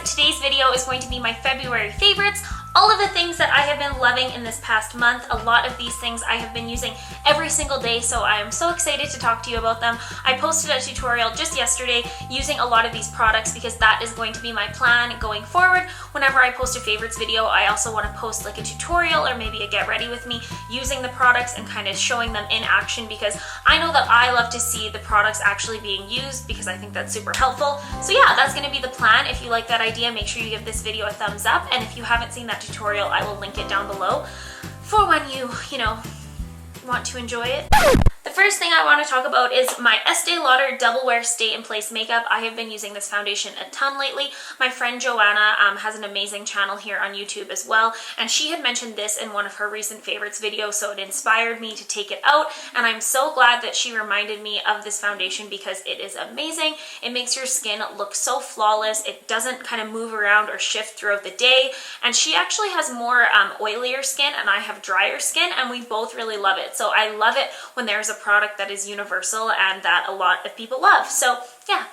Today's video is going to be my February favorites. All of the things that I have been loving in this past month. A lot of these things I have been using every single day, so I am so excited to talk to you about them. I posted a tutorial just yesterday using a lot of these products because that is going to be my plan going forward. Whenever I post a favorites video, I also want to post like a tutorial or maybe a get ready with me using the products and kind of showing them in action, because I know that I love to see the products actually being used because I think that's super helpful. So yeah, that's going to be the plan. If you like that idea, make sure you give this video a thumbs up, and if you haven't seen that tutorial, I will link it down below for when you want to enjoy it. The first thing I want to talk about is my Estee Lauder Double Wear Stay in Place makeup. I have been using this foundation a ton lately. My friend Joanna has an amazing channel here on YouTube as well, and she had mentioned this in one of her recent favorites videos, so it inspired me to take it out, and I'm so glad that she reminded me of this foundation because it is amazing. It makes your skin look so flawless. It doesn't kind of move around or shift throughout the day, and she actually has more oilier skin and I have drier skin, and we both really love it. So I love it when there's a product that is universal and that a lot of people love. So yeah,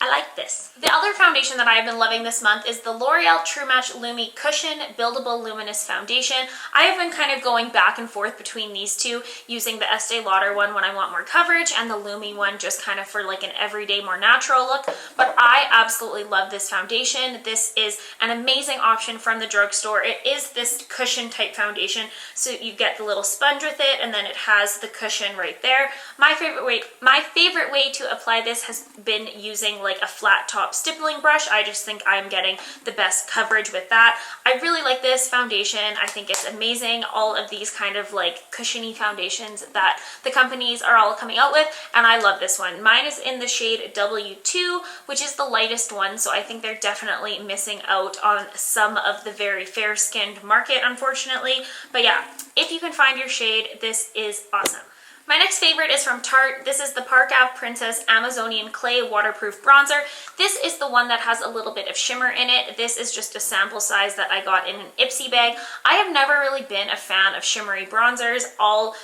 I like this. The other foundation that I've been loving this month is the L'Oreal True Match Lumi Cushion Buildable Luminous Foundation. I have been kind of going back and forth between these two, using the Estee Lauder one when I want more coverage and the Lumi one just kind of for like an everyday, more natural look. But I absolutely love this foundation. This is an amazing option from the drugstore. It is this cushion type foundation, so you get the little sponge with it, and then it has the cushion right there. My favorite way to apply this has been using like a flat top stippling brush. I just think I'm getting the best coverage with that. I really like this foundation. I think it's amazing. All of these kind of like cushiony foundations that the companies are all coming out with, and I love this one. Mine is in the shade W2, which is the lightest one, so I think they're definitely missing out on some of the very fair-skinned market, unfortunately. But yeah, if you can find your shade, this is awesome. My next favorite is from Tarte. This is the Park Ave Princess Amazonian Clay Waterproof Bronzer. This is the one that has a little bit of shimmer in it. This is just a sample size that I got in an Ipsy bag. I have never really been a fan of shimmery bronzers. I'll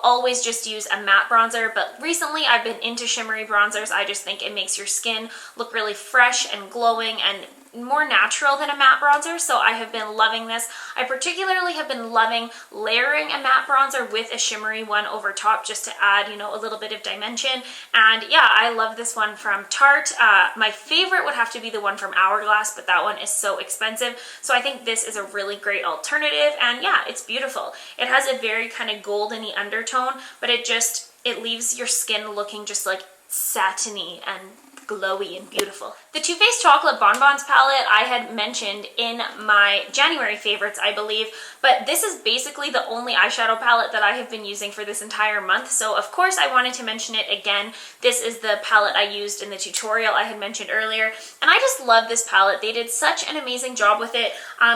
always just use a matte bronzer, but recently I've been into shimmery bronzers. I just think it makes your skin look really fresh and glowing and more natural than a matte bronzer, so I have been loving this. I particularly have been loving layering a matte bronzer with a shimmery one over top just to add, a little bit of dimension. And yeah, I love this one from Tarte. My favorite would have to be the one from Hourglass, but that one is so expensive, so I think this is a really great alternative. And yeah, it's beautiful. It has a very kind of goldeny undertone, but it leaves your skin looking just like satiny and glowy and beautiful. The Too Faced Chocolate Bonbons palette I had mentioned in my January favorites, I believe, but this is basically the only eyeshadow palette that I have been using for this entire month, so of course I wanted to mention it again. This is the palette I used in the tutorial I had mentioned earlier, and I just love this palette. They did such an amazing job with it.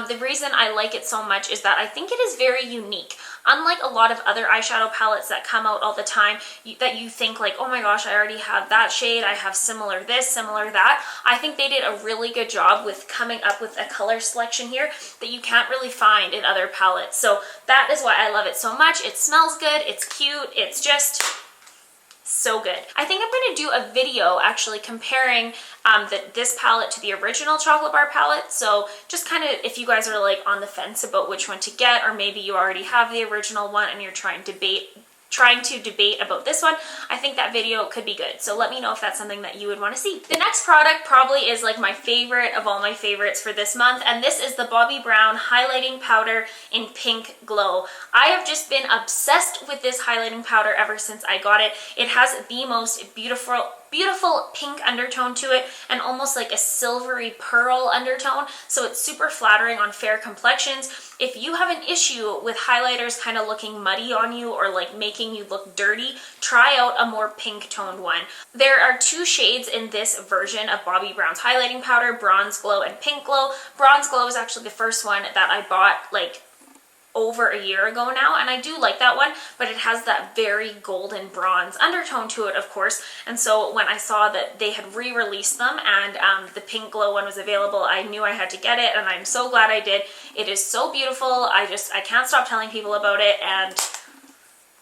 The reason I like it so much is that I think it is very unique. Unlike a lot of other eyeshadow palettes that come out all the time, that you think like, oh my gosh, I already have that shade, I have similar this, similar that. I think they did a really good job with coming up with a color selection here that you can't really find in other palettes. So that is why I love it so much. It smells good, it's cute, it's just so good. I think I'm going to do a video actually comparing this palette to the original Chocolate Bar palette. So just kind of, if you guys are like on the fence about which one to get, or maybe you already have the original one and you're trying to debate about this one, I think that video could be good. So let me know if that's something that you would want to see. The next product probably is like my favorite of all my favorites for this month, and this is the Bobbi Brown Highlighting Powder in Pink Glow. I have just been obsessed with this highlighting powder ever since I got it. It has the most beautiful pink undertone to it and almost like a silvery pearl undertone, so it's super flattering on fair complexions. If you have an issue with highlighters kind of looking muddy on you or like making you look dirty, try out a more pink toned one. There are two shades in this version of Bobbi Brown's highlighting powder, Bronze Glow and Pink Glow. Bronze Glow is actually the first one that I bought like over a year ago now, and I do like that one, but it has that very golden bronze undertone to it, of course. And so when I saw that they had re-released them and the Pink Glow one was available, I knew I had to get it, and I'm so glad I did. It is so beautiful. I can't stop telling people about it, and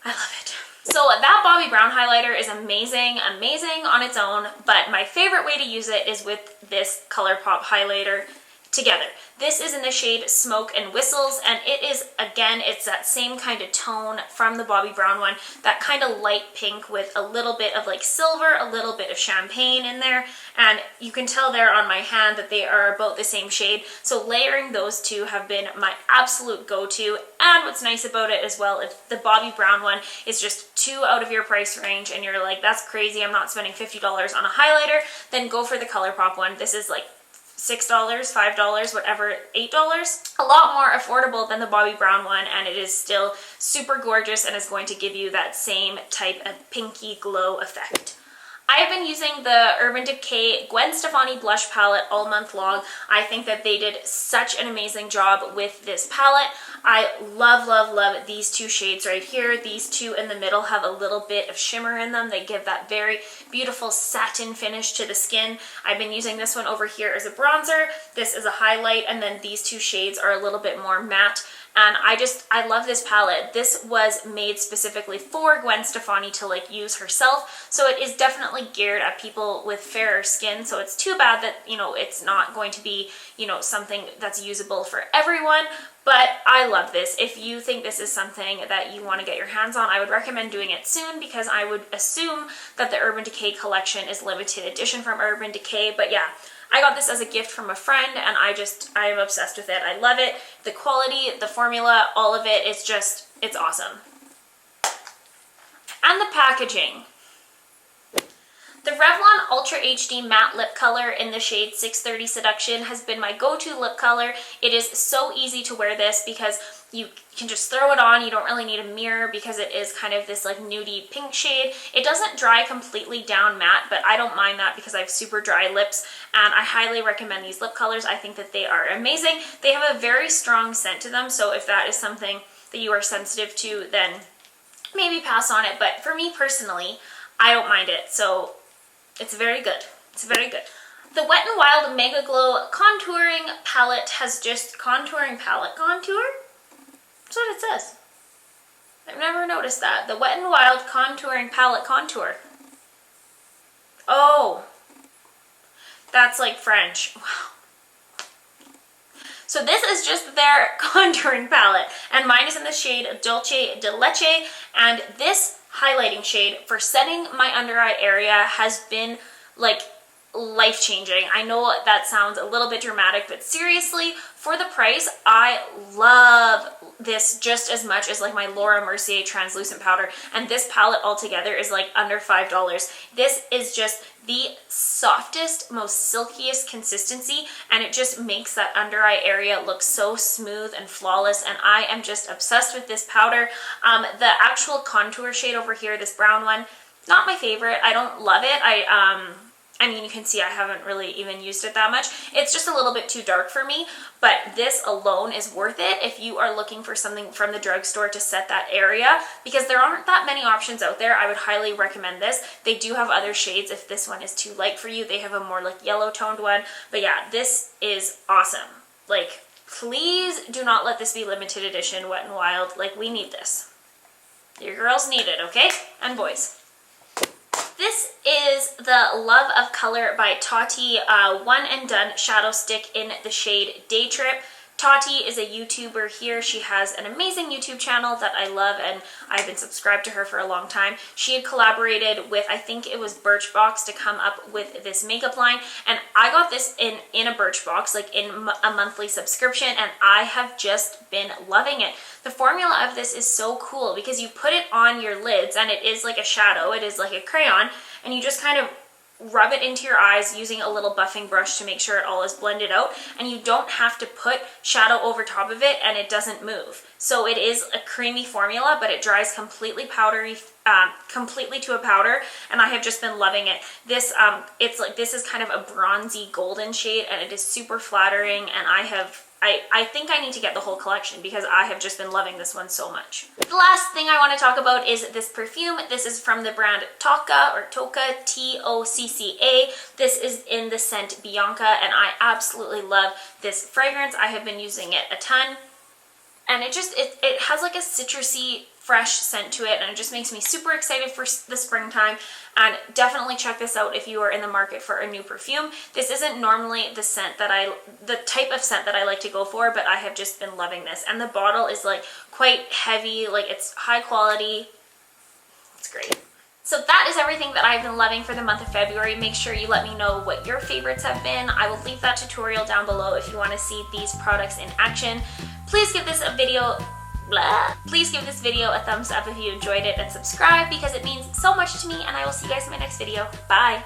I love it. So that Bobbi Brown highlighter is amazing, amazing on its own, but my favorite way to use it is with this ColourPop highlighter together. This is in the shade Smoke and Whistles, and it is, again, it's that same kind of tone from the Bobbi Brown one, that kind of light pink with a little bit of like silver, a little bit of champagne in there, and you can tell there on my hand that they are about the same shade, so layering those two have been my absolute go-to. And what's nice about it as well, if the Bobbi Brown one is just too out of your price range and you're like, that's crazy, I'm not spending $50 on a highlighter, then go for the ColourPop one. This is like $6, $5, whatever, $8. A lot more affordable than the Bobbi Brown one, and it is still super gorgeous and is going to give you that same type of pinky glow effect. I have been using the Urban Decay Gwen Stefani blush palette all month long. I think that they did such an amazing job with this palette. I love, love, love these two shades right here. These two in the middle have a little bit of shimmer in them. They give that very beautiful satin finish to the skin. I've been using this one over here as a bronzer. This is a highlight, and then these two shades are a little bit more matte. And I love this palette. This was made specifically for Gwen Stefani to like use herself. So it is definitely geared at people with fairer skin. So it's too bad that, you know, it's not going to be, you know, something that's usable for everyone. But I love this. If you think this is something that you want to get your hands on, I would recommend doing it soon, because I would assume that the Urban Decay collection is limited edition from Urban Decay. But yeah, I got this as a gift from a friend, and I am obsessed with it. I love it. The quality, the formula, all of it, it's awesome. And the packaging. The Revlon Ultra HD Matte Lip Color in the shade 630 Seduction has been my go-to lip color. It is so easy to wear this because you can just throw it on. You don't really need a mirror because it is kind of this like nudie pink shade. It doesn't dry completely down matte, but I don't mind that because I have super dry lips, and I highly recommend these lip colors. I think that they are amazing. They have a very strong scent to them, so if that is something that you are sensitive to, then maybe pass on it. But for me personally, I don't mind it, so it's very good. It's very good. The Wet n Wild Mega Glow Contouring Palette has just... Contouring palette? Contour? That's what it says. I've never noticed that. The Wet n Wild Contouring Palette Contour. Oh. That's like French. Wow. So this is just their contouring palette, and mine is in the shade Dolce de Leche, and this highlighting shade for setting my under eye area has been like life-changing. I know that sounds a little bit dramatic, but seriously, for the price, I love this just as much as like my Laura Mercier translucent powder, and this palette altogether is like under $5. This is just the softest, most silkiest consistency, and it just makes that under eye area look so smooth and flawless, and I am just obsessed with this powder. The actual contour shade over here, this brown one, not my favorite. I don't love it. I mean, you can see I haven't really even used it that much. It's just a little bit too dark for me, but this alone is worth it if you are looking for something from the drugstore to set that area, because there aren't that many options out there. I would highly recommend this. They do have other shades if this one is too light for you. They have a more like yellow toned one, but yeah, this is awesome. Like, please do not let this be limited edition Wet n Wild. Like, we need this. Your girls need it, okay? And boys. This is the Love of Color by Tati One and Done Shadow Stick in the shade Day Trip. Tati is a YouTuber here. She has an amazing YouTube channel that I love, and I've been subscribed to her for a long time. She had collaborated with, I think it was Birchbox, to come up with this makeup line, and I got this in a Birchbox, like in a monthly subscription, and I have just been loving it. The formula of this is so cool because you put it on your lids, and it is like a shadow, it is like a crayon, and you just kind of rub it into your eyes using a little buffing brush to make sure it all is blended out, and you don't have to put shadow over top of it and it doesn't move. So it is a creamy formula, but it dries completely powdery, completely to a powder, and I have just been loving it. This it's like, this is kind of a bronzy golden shade, and it is super flattering, and I think I need to get the whole collection because I have just been loving this one so much. The last thing I want to talk about is this perfume. This is from the brand Tocca, or Tocca, T-O-C-C-A. This is in the scent Bianca, and I absolutely love this fragrance. I have been using it a ton, and it has like a citrusy fresh scent to it, and it just makes me super excited for the springtime. And definitely check this out if you are in the market for a new perfume. This isn't normally the type of scent that I like to go for, but I have just been loving this. And the bottle is like quite heavy, like it's high quality. It's great. So that is everything that I've been loving for the month of February. Make sure you let me know what your favorites have been. I will leave that tutorial down below if you want to see these products in action. Please give this video a thumbs up if you enjoyed it, and subscribe because it means so much to me, and I will see you guys in my next video. Bye!